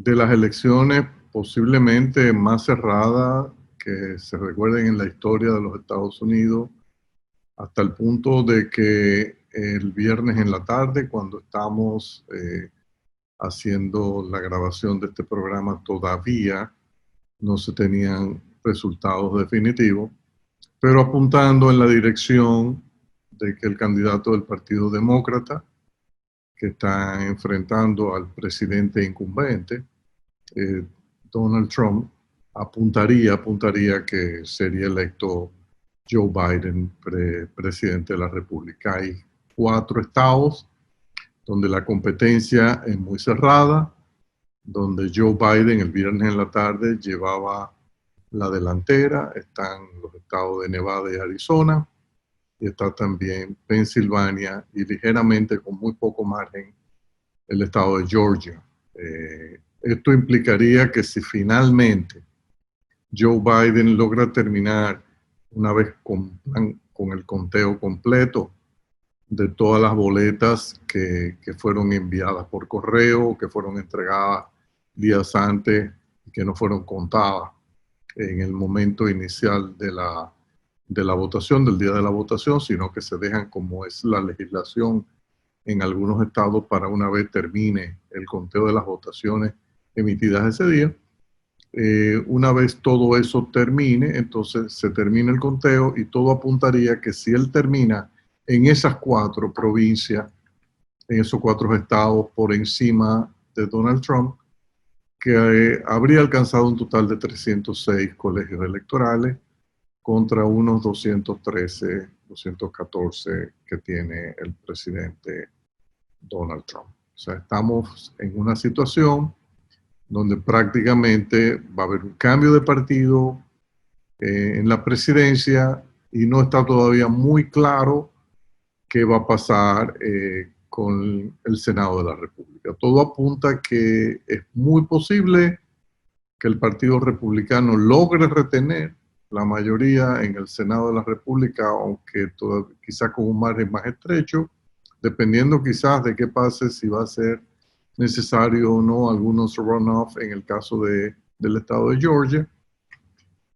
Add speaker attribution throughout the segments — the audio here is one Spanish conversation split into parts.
Speaker 1: de las elecciones posiblemente más cerradas que se recuerden en la historia de los Estados Unidos, hasta el punto de que el viernes en la tarde, cuando estamos haciendo la grabación de este programa, todavía no se tenían resultados definitivos, pero apuntando en la dirección de que el candidato del Partido Demócrata, que está enfrentando al presidente incumbente, Donald Trump, apuntaría que sería electo Joe Biden presidente de la República. Hay 4 estados donde la competencia es muy cerrada, donde Joe Biden el viernes en la tarde llevaba la delantera. Están los estados de Nevada y Arizona, y está también Pensilvania, y ligeramente, con muy poco margen, el estado de Georgia. Esto implicaría que si finalmente Joe Biden logra terminar, una vez con el conteo completo de todas las boletas que fueron enviadas por correo, que fueron entregadas días antes y que no fueron contadas en el momento inicial de la votación, del día de la votación, sino que se dejan como es la legislación en algunos estados para una vez termine el conteo de las votaciones emitidas ese día. Una vez todo eso termine, entonces se termina el conteo y todo apuntaría que si él termina en esas 4 provincias, en esos 4 estados por encima de Donald Trump, que habría alcanzado un total de 306 colegios electorales contra unos 213, 214 que tiene el presidente Donald Trump. O sea, estamos en una situación donde prácticamente va a haber un cambio de partido en la presidencia y no está todavía muy claro qué va a pasar con el Senado de la República. Todo apunta a que es muy posible que el Partido Republicano logre retener la mayoría en el Senado de la República, aunque quizás con un margen más estrecho, dependiendo quizás de qué pase, si va a ser necesario o no algunos runoff en el caso del estado de Georgia.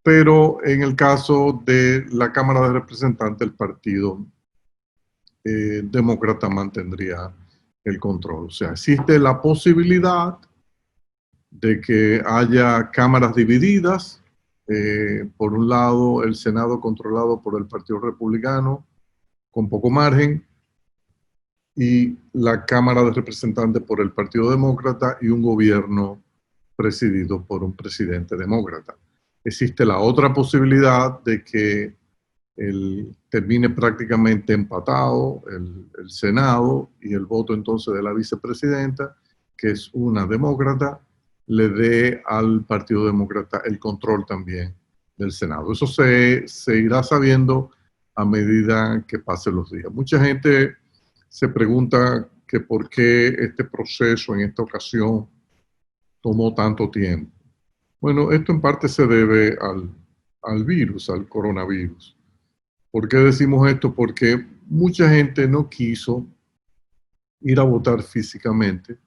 Speaker 1: Pero en el caso de la Cámara de Representantes, el Partido Demócrata mantendría el control. O sea, existe la posibilidad de que haya cámaras divididas. Por un lado, el Senado controlado por el Partido Republicano con poco margen, y la Cámara de Representantes por el Partido Demócrata, y un gobierno presidido por un presidente demócrata. Existe la otra posibilidad de que termine prácticamente empatado el Senado, y el voto entonces de la vicepresidenta, que es una demócrata, le dé al Partido Demócrata el control también del Senado. Eso se irá sabiendo a medida que pasen los días. Mucha gente se pregunta que por qué este proceso en esta ocasión tomó tanto tiempo. Bueno, esto en parte se debe al virus, al coronavirus. ¿Por qué decimos esto? Porque mucha gente no quiso ir a votar físicamente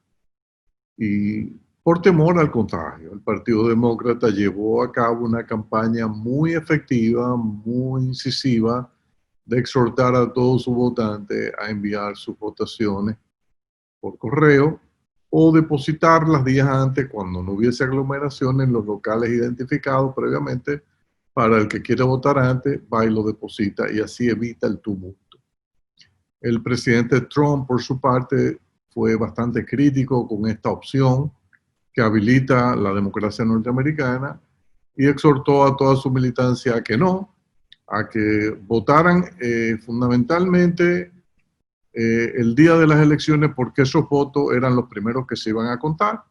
Speaker 1: y por temor al contagio. El Partido Demócrata llevó a cabo una campaña muy efectiva, muy incisiva, de exhortar a todos sus votantes a enviar sus votaciones por correo o depositarlas días antes, cuando no hubiese aglomeración, en los locales identificados previamente. Para el que quiere votar antes, va y lo deposita, y así evita el tumulto. El presidente Trump, por su parte, fue bastante crítico con esta opción que habilita la democracia norteamericana, y exhortó a toda su militancia a que no, a que votaran fundamentalmente el día de las elecciones, porque esos votos eran los primeros que se iban a contar.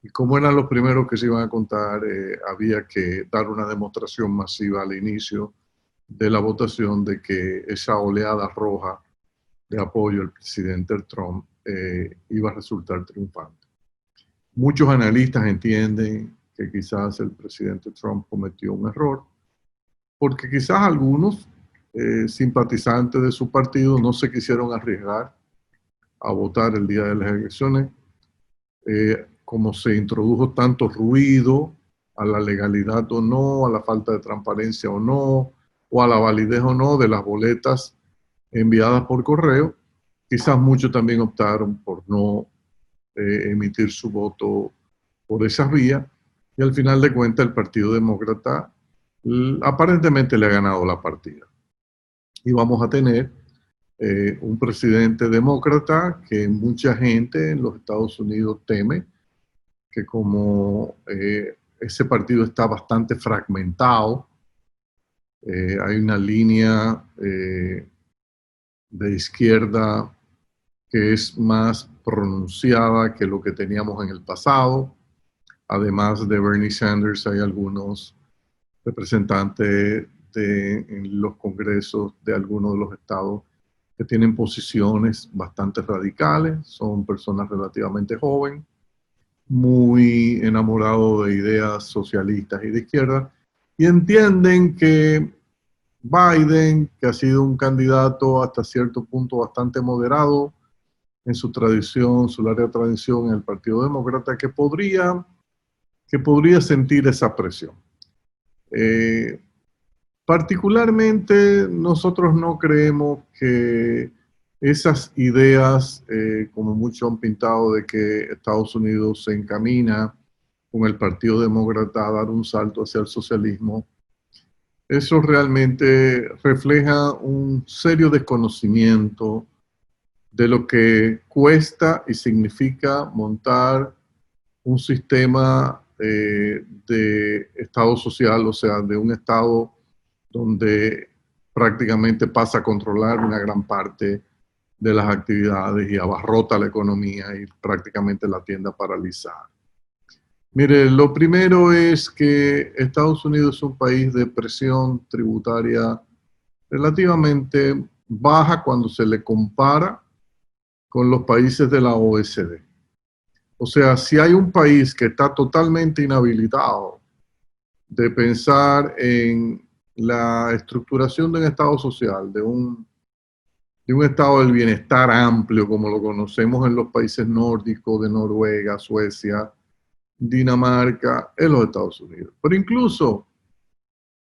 Speaker 1: Y como eran los primeros que se iban a contar, había que dar una demostración masiva al inicio de la votación de que esa oleada roja de apoyo al presidente Trump iba a resultar triunfante. Muchos analistas entienden que quizás el presidente Trump cometió un error, porque quizás algunos simpatizantes de su partido no se quisieron arriesgar a votar el día de las elecciones. como se introdujo tanto ruido a la legalidad o no, a la falta de transparencia o no, o a la validez o no de las boletas enviadas por correo, quizás muchos también optaron por no emitir su voto por esa vía, y al final de cuentas el Partido Demócrata aparentemente le ha ganado la partida. Y vamos a tener un presidente demócrata que mucha gente en los Estados Unidos teme que como ese partido está bastante fragmentado, hay una línea de izquierda que es más pronunciada que lo que teníamos en el pasado. Además de Bernie Sanders, hay algunos representantes en los congresos de algunos de los estados que tienen posiciones bastante radicales, son personas relativamente jóvenes, muy enamorados de ideas socialistas y de izquierda, y entienden que Biden, que ha sido un candidato hasta cierto punto bastante moderado en su tradición, su larga tradición en el Partido Demócrata, que podría sentir esa presión. Particularmente nosotros no creemos que esas ideas, como muchos han pintado, de que Estados Unidos se encamina con el Partido Demócrata a dar un salto hacia el socialismo, eso realmente refleja un serio desconocimiento de lo que cuesta y significa montar un sistema de Estado social, o sea, de un Estado donde prácticamente pasa a controlar una gran parte de las actividades y abarrota la economía y prácticamente la tiende a paralizar. Mire, lo primero es que Estados Unidos es un país de presión tributaria relativamente baja cuando se le compara con los países de la OECD. O sea, si hay un país que está totalmente inhabilitado de pensar en la estructuración de un Estado social, de un estado del bienestar amplio como lo conocemos en los países nórdicos de Noruega, Suecia, Dinamarca, en los Estados Unidos. Pero incluso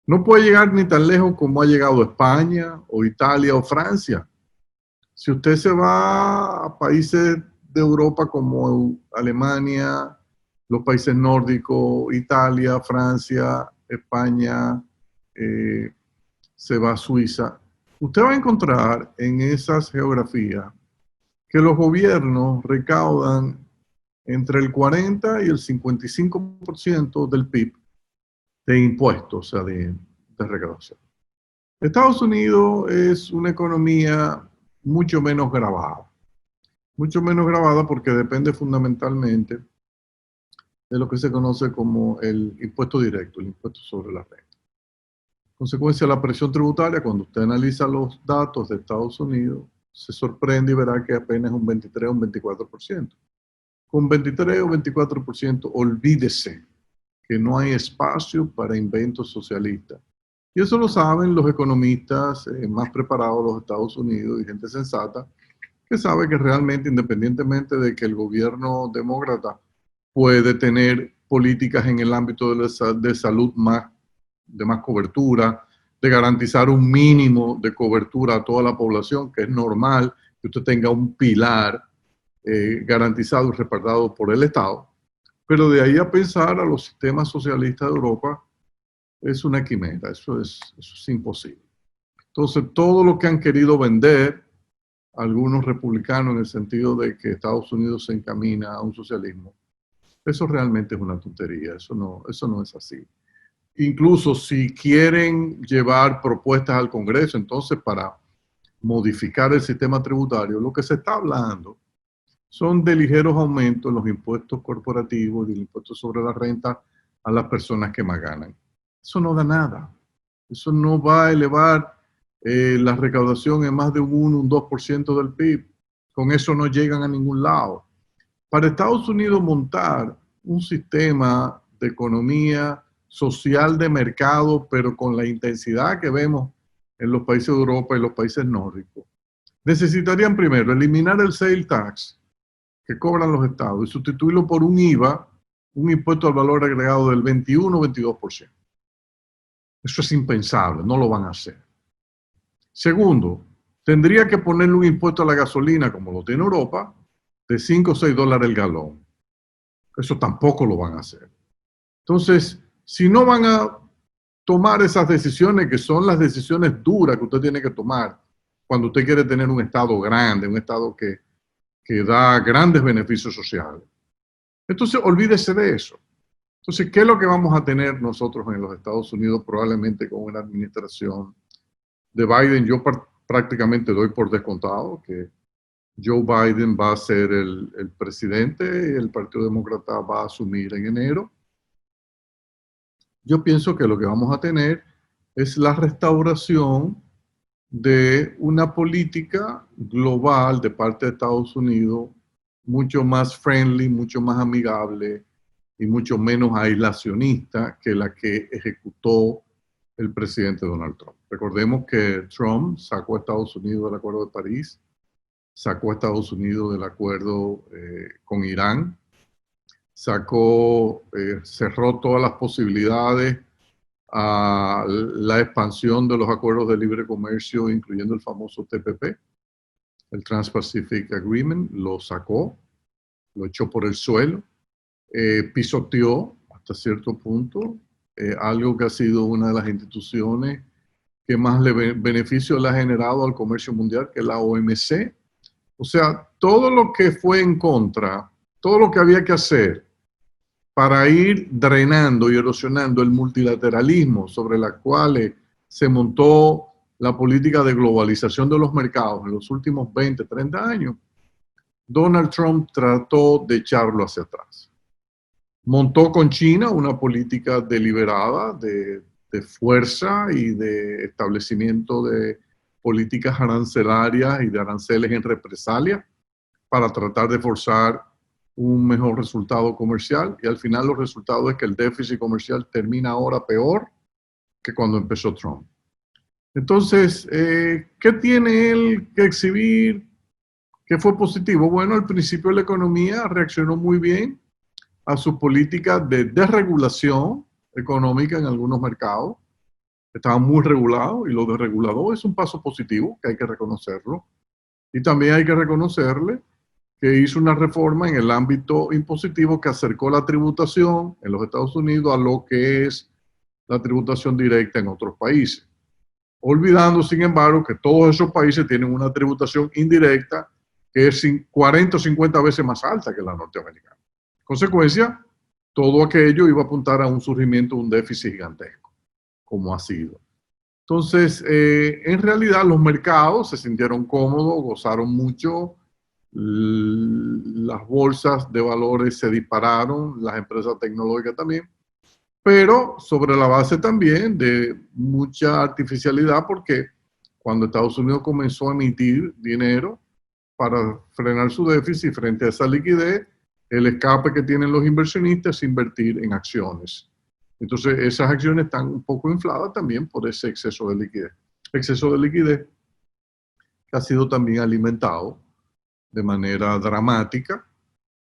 Speaker 1: no puede llegar ni tan lejos como ha llegado España o Italia o Francia. Si usted se va a países de Europa como Alemania, los países nórdicos, Italia, Francia, España, se va a Suiza, usted va a encontrar en esas geografías que los gobiernos recaudan entre el 40 y el 55% del PIB de impuestos, o sea, de recaudación. Estados Unidos es una economía mucho menos grabada porque depende fundamentalmente de lo que se conoce como el impuesto directo, el impuesto sobre la renta. Consecuencia de la presión tributaria, cuando usted analiza los datos de Estados Unidos, se sorprende y verá que apenas un 23 o un 24%. Con 23 o 24%, olvídese que no hay espacio para inventos socialistas. Y eso lo saben los economistas más preparados de los Estados Unidos y gente sensata, que sabe que realmente, independientemente de que el gobierno demócrata puede tener políticas en el ámbito de salud de más cobertura, de garantizar un mínimo de cobertura a toda la población, que es normal que usted tenga un pilar garantizado y respaldado por el Estado, pero de ahí a pensar a los sistemas socialistas de Europa es una quimera, eso es imposible. Entonces, todo lo que han querido vender algunos republicanos en el sentido de que Estados Unidos se encamina a un socialismo, eso realmente es una tontería, eso no es así. Incluso si quieren llevar propuestas al Congreso, entonces para modificar el sistema tributario, lo que se está hablando son de ligeros aumentos en los impuestos corporativos y del impuesto sobre la renta a las personas que más ganan. Eso no da nada. Eso no va a elevar la recaudación en más de un 1, un 2% del PIB. Con eso no llegan a ningún lado. Para Estados Unidos montar un sistema de economía social de mercado, pero con la intensidad que vemos en los países de Europa y los países nórdicos, necesitarían primero eliminar el sale tax, que cobran los estados y sustituirlo por un IVA, un impuesto al valor agregado del 21-22%. Eso es impensable, no lo van a hacer. Segundo, tendría que ponerle un impuesto a la gasolina, como lo tiene Europa, de 5 o 6 dólares el galón. Eso tampoco lo van a hacer. Entonces, si no van a tomar esas decisiones, que son las decisiones duras que usted tiene que tomar cuando usted quiere tener un Estado grande, un Estado que da grandes beneficios sociales, entonces olvídese de eso. Entonces, ¿qué es lo que vamos a tener nosotros en los Estados Unidos probablemente con una administración de Biden? Yo prácticamente doy por descontado que Joe Biden va a ser el presidente y el Partido Demócrata va a asumir en enero. Yo pienso que lo que vamos a tener es la restauración de una política global de parte de Estados Unidos mucho más friendly, mucho más amigable y mucho menos aislacionista que la que ejecutó el presidente Donald Trump. Recordemos que Trump sacó a Estados Unidos del Acuerdo de París, sacó a Estados Unidos del acuerdo con Irán, cerró todas las posibilidades a la expansión de los acuerdos de libre comercio, incluyendo el famoso TPP, el Trans-Pacific Agreement, lo sacó, lo echó por el suelo, pisoteó hasta cierto punto algo que ha sido una de las instituciones que más beneficio le ha generado al comercio mundial, que es la OMC. O sea, todo lo que fue en contra, todo lo que había que hacer para ir drenando y erosionando el multilateralismo sobre la cual se montó la política de globalización de los mercados en los últimos 20, 30 años, Donald Trump trató de echarlo hacia atrás. Montó con China una política deliberada de fuerza y de establecimiento de políticas arancelarias y de aranceles en represalia para tratar de forzar un mejor resultado comercial, y al final los resultados es que el déficit comercial termina ahora peor que cuando empezó Trump. Entonces, ¿qué tiene él que exhibir que fue positivo? Bueno, al principio la economía reaccionó muy bien a sus políticas de desregulación económica en algunos mercados. Estaban muy regulados y lo desregulado es un paso positivo que hay que reconocerlo. Y también hay que reconocerle que hizo una reforma en el ámbito impositivo que acercó la tributación en los Estados Unidos a lo que es la tributación directa en otros países. Olvidando, sin embargo, que todos esos países tienen una tributación indirecta que es 40 o 50 veces más alta que la norteamericana. En consecuencia, todo aquello iba a apuntar a un surgimiento de un déficit gigantesco, como ha sido. Entonces, en realidad los mercados se sintieron cómodos, gozaron mucho, las bolsas de valores se dispararon, las empresas tecnológicas también, pero sobre la base también de mucha artificialidad, porque cuando Estados Unidos comenzó a emitir dinero para frenar su déficit frente a esa liquidez, el escape que tienen los inversionistas es invertir en acciones. Entonces esas acciones están un poco infladas también por ese exceso de liquidez. Exceso de liquidez que ha sido también alimentado de manera dramática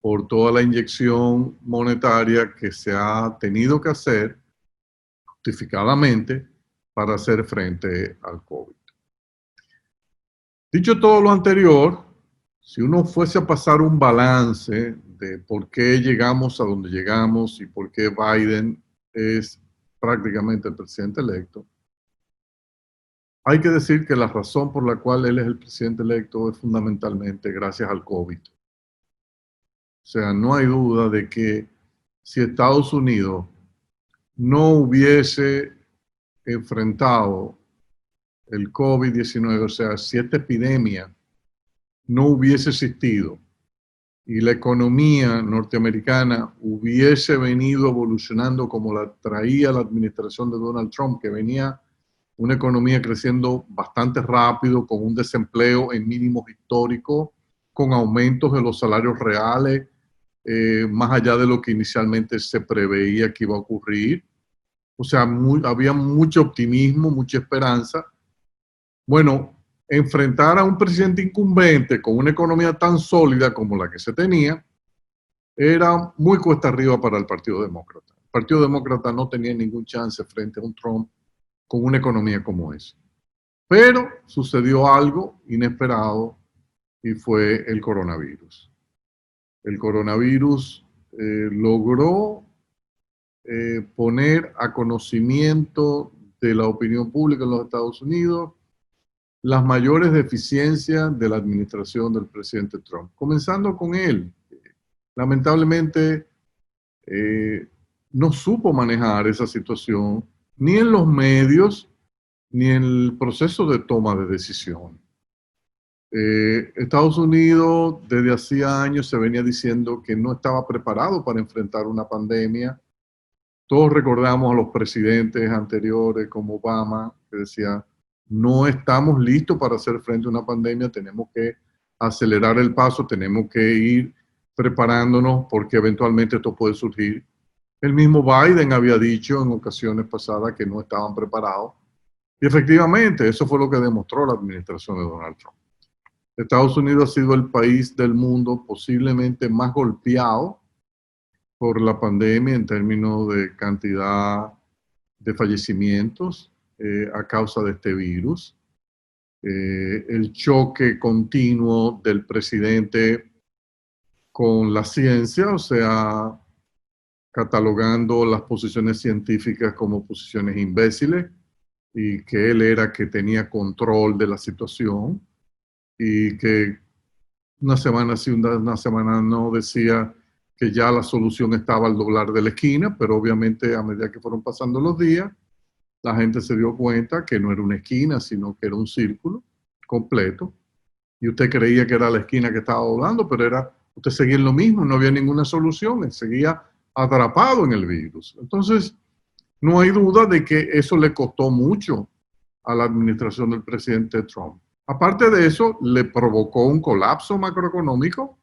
Speaker 1: por toda la inyección monetaria que se ha tenido que hacer justificadamente para hacer frente al COVID. Dicho todo lo anterior, si uno fuese a pasar un balance de por qué llegamos a donde llegamos y por qué Biden es prácticamente el presidente electo, hay que decir que la razón por la cual él es el presidente electo es fundamentalmente gracias al COVID. O sea, no hay duda de que si Estados Unidos no hubiese enfrentado el COVID-19, o sea, si esta epidemia no hubiese existido y la economía norteamericana hubiese venido evolucionando como la traía la administración de Donald Trump, que venía una economía creciendo bastante rápido, con un desempleo en mínimos históricos, con aumentos de los salarios reales, más allá de lo que inicialmente se preveía que iba a ocurrir. O sea, había mucho optimismo, mucha esperanza. Bueno, enfrentar a un presidente incumbente con una economía tan sólida como la que se tenía era muy cuesta arriba para el Partido Demócrata. El Partido Demócrata no tenía ningún chance frente a un Trump con una economía como esa. Pero sucedió algo inesperado y fue el coronavirus. El coronavirus logró poner a conocimiento de la opinión pública en los Estados Unidos las mayores deficiencias de la administración del presidente Trump, comenzando con él. Lamentablemente, no supo manejar esa situación ni en los medios ni en el proceso de toma de decisión. Estados Unidos desde hacía años se venía diciendo que no estaba preparado para enfrentar una pandemia. Todos recordamos a los presidentes anteriores como Obama, que decía, no estamos listos para hacer frente a una pandemia, tenemos que acelerar el paso, tenemos que ir preparándonos porque eventualmente esto puede surgir. El mismo Biden había dicho en ocasiones pasadas que no estaban preparados. Y efectivamente, eso fue lo que demostró la administración de Donald Trump. Estados Unidos ha sido el país del mundo posiblemente más golpeado por la pandemia en términos de cantidad de fallecimientos a causa de este virus. El choque continuo del presidente con la ciencia, o sea, catalogando las posiciones científicas como posiciones imbéciles y que él era que tenía control de la situación y que una semana sí, una semana no decía que ya la solución estaba al doblar de la esquina, pero obviamente a medida que fueron pasando los días, la gente se dio cuenta que no era una esquina, sino que era un círculo completo. Y usted creía que era la esquina que estaba doblando, pero usted seguía en lo mismo, no había ninguna solución, él seguía atrapado en el virus. Entonces, no hay duda de que eso le costó mucho a la administración del presidente Trump. Aparte de eso, le provocó un colapso macroeconómico,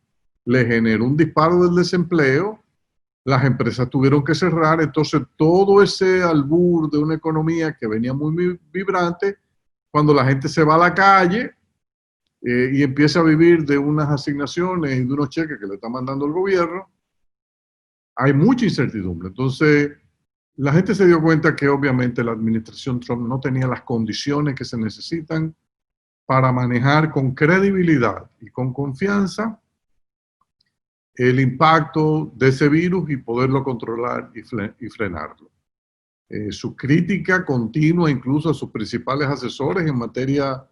Speaker 1: le generó un disparo del desempleo, las empresas tuvieron que cerrar, entonces todo ese albur de una economía que venía muy vibrante, cuando la gente se va a la calle y empieza a vivir de unas asignaciones y de unos cheques que le está mandando el gobierno, hay mucha incertidumbre. Entonces, la gente se dio cuenta que obviamente la administración Trump no tenía las condiciones que se necesitan para manejar con credibilidad y con confianza el impacto de ese virus y poderlo controlar y frenarlo. Su crítica continua incluso a sus principales asesores en materia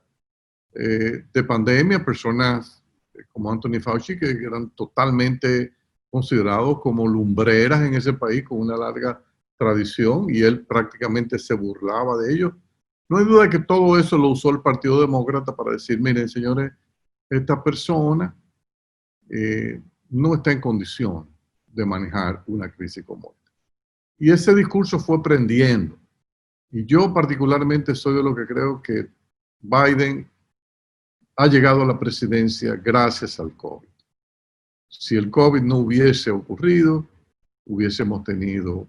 Speaker 1: de pandemia, personas como Anthony Fauci, que eran totalmente considerados como lumbreras en ese país con una larga tradición, y él prácticamente se burlaba de ellos. No hay duda de que todo eso lo usó el Partido Demócrata para decir, miren, señores, esta persona no está en condición de manejar una crisis como esta. Y ese discurso fue prendiendo. Y yo particularmente soy de lo que creo que Biden ha llegado a la presidencia gracias al COVID. Si el COVID no hubiese ocurrido, hubiésemos tenido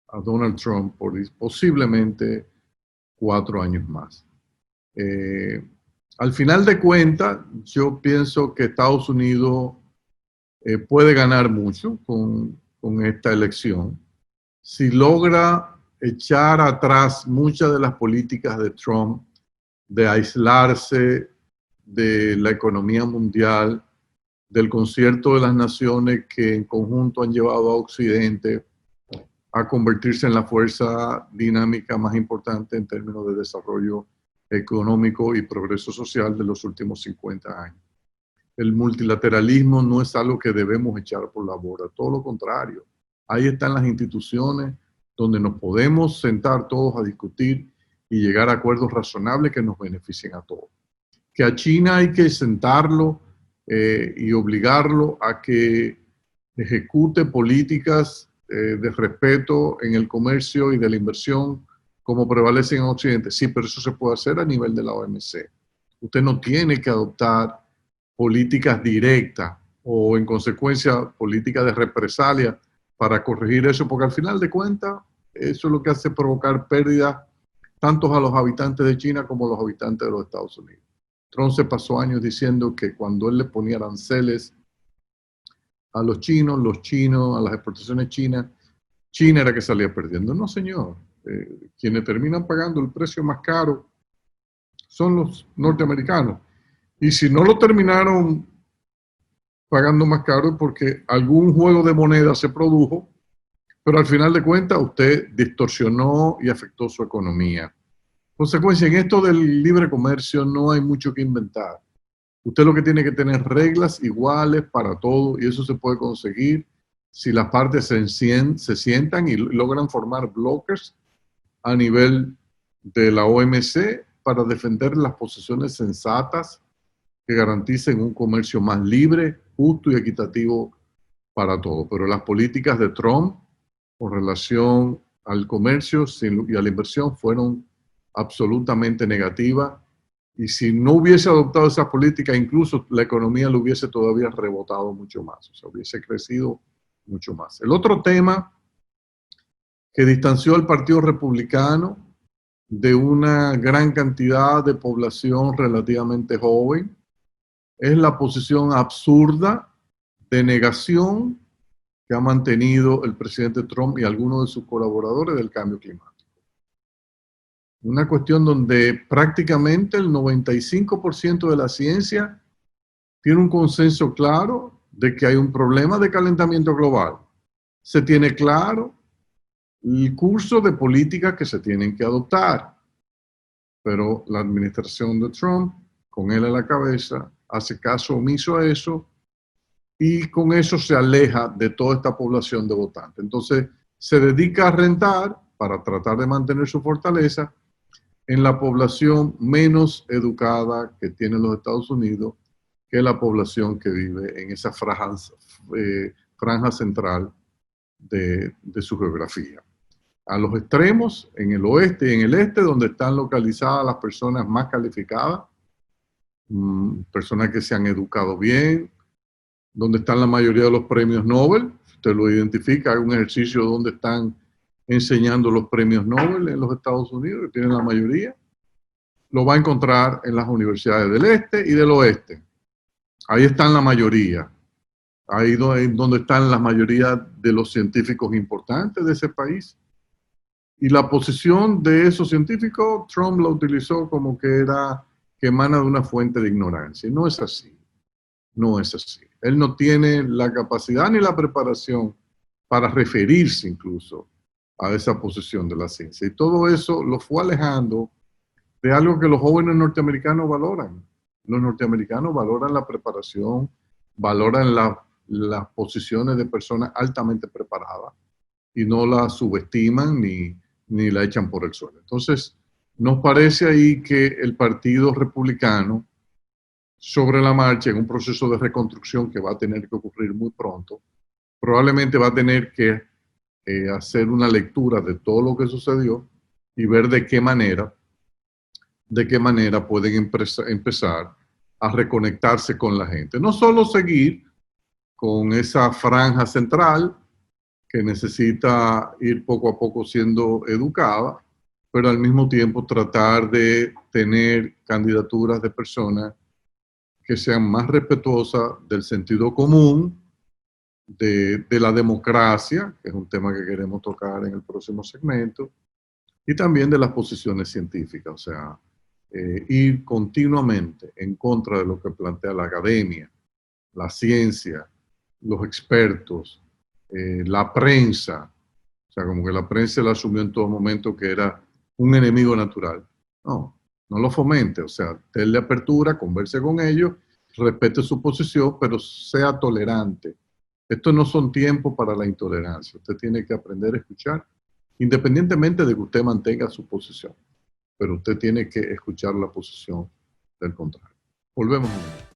Speaker 1: a Donald Trump por posiblemente 4 años más. Al final de cuentas, yo pienso que Estados Unidos puede ganar mucho con esta elección si logra echar atrás muchas de las políticas de Trump de aislarse de la economía mundial, del concierto de las naciones que en conjunto han llevado a Occidente a convertirse en la fuerza dinámica más importante en términos de desarrollo económico y progreso social de los últimos 50 años. El multilateralismo no es algo que debemos echar por la borda, todo lo contrario. Ahí están las instituciones donde nos podemos sentar todos a discutir y llegar a acuerdos razonables que nos beneficien a todos. Que a China hay que sentarlo y obligarlo a que ejecute políticas de respeto en el comercio y de la inversión como prevalecen en Occidente. Sí, pero eso se puede hacer a nivel de la OMC. Usted no tiene que adoptar políticas directas o en consecuencia políticas de represalia para corregir eso, porque al final de cuentas eso es lo que hace provocar pérdidas tanto a los habitantes de China como a los habitantes de los Estados Unidos. Trump se pasó años diciendo que cuando él le ponía aranceles a los chinos, a las exportaciones chinas, China era que salía perdiendo. No, señor. Quienes terminan pagando el precio más caro son los norteamericanos. Y si no lo terminaron pagando más caro es porque algún juego de moneda se produjo, pero al final de cuentas usted distorsionó y afectó su economía. Consecuencia, en esto del libre comercio no hay mucho que inventar. Usted lo que tiene que tener reglas iguales para todo y eso se puede conseguir si las partes se sientan y logran formar bloques a nivel de la OMC para defender las posiciones sensatas que garanticen un comercio más libre, justo y equitativo para todos. Pero las políticas de Trump con relación al comercio y a la inversión fueron absolutamente negativas. Y si no hubiese adoptado esas políticas, incluso la economía lo hubiese todavía rebotado mucho más, o sea, hubiese crecido mucho más. El otro tema que distanció al Partido Republicano de una gran cantidad de población relativamente joven es la posición absurda de negación que ha mantenido el presidente Trump y algunos de sus colaboradores del cambio climático. Una cuestión donde prácticamente el 95% de la ciencia tiene un consenso claro de que hay un problema de calentamiento global. Se tiene claro el curso de políticas que se tienen que adoptar, pero la administración de Trump, con él a la cabeza, hace caso omiso a eso y con eso se aleja de toda esta población de votantes. Entonces, se dedica a rentar para tratar de mantener su fortaleza en la población menos educada que tiene los Estados Unidos, que es la población que vive en esa franja central de su geografía. A los extremos, en el oeste y en el este, donde están localizadas las personas más calificadas, personas que se han educado bien, donde están la mayoría de los premios Nobel. Usted lo identifica, hay un ejercicio donde están enseñando los premios Nobel en los Estados Unidos, que tienen la mayoría. Lo va a encontrar en las universidades del este y del oeste. Ahí están la mayoría. Ahí donde están la mayoría de los científicos importantes de ese país. Y la posición de esos científicos, Trump la utilizó como que emana de una fuente de ignorancia. Y no es así. No es así. Él no tiene la capacidad ni la preparación para referirse incluso a esa posición de la ciencia. Y todo eso lo fue alejando de algo que los jóvenes norteamericanos valoran. Los norteamericanos valoran la preparación, valoran las posiciones de personas altamente preparadas y no la subestiman ni la echan por el suelo. Entonces, nos parece ahí que el Partido Republicano, sobre la marcha, en un proceso de reconstrucción que va a tener que ocurrir muy pronto, probablemente va a tener que hacer una lectura de todo lo que sucedió y ver de qué manera pueden empezar a reconectarse con la gente. No solo seguir con esa franja central que necesita ir poco a poco siendo educada, pero al mismo tiempo tratar de tener candidaturas de personas que sean más respetuosas del sentido común, de la democracia, que es un tema que queremos tocar en el próximo segmento, y también de las posiciones científicas, o sea, ir continuamente en contra de lo que plantea la academia, la ciencia, los expertos, la prensa, o sea, como que la prensa la asumió en todo momento que era un enemigo natural. No, no lo fomente, o sea, denle apertura, converse con ellos, respete su posición, pero sea tolerante. Estos no son tiempos para la intolerancia. Usted tiene que aprender a escuchar, independientemente de que usted mantenga su posición, pero usted tiene que escuchar la posición del contrario. Volvemos a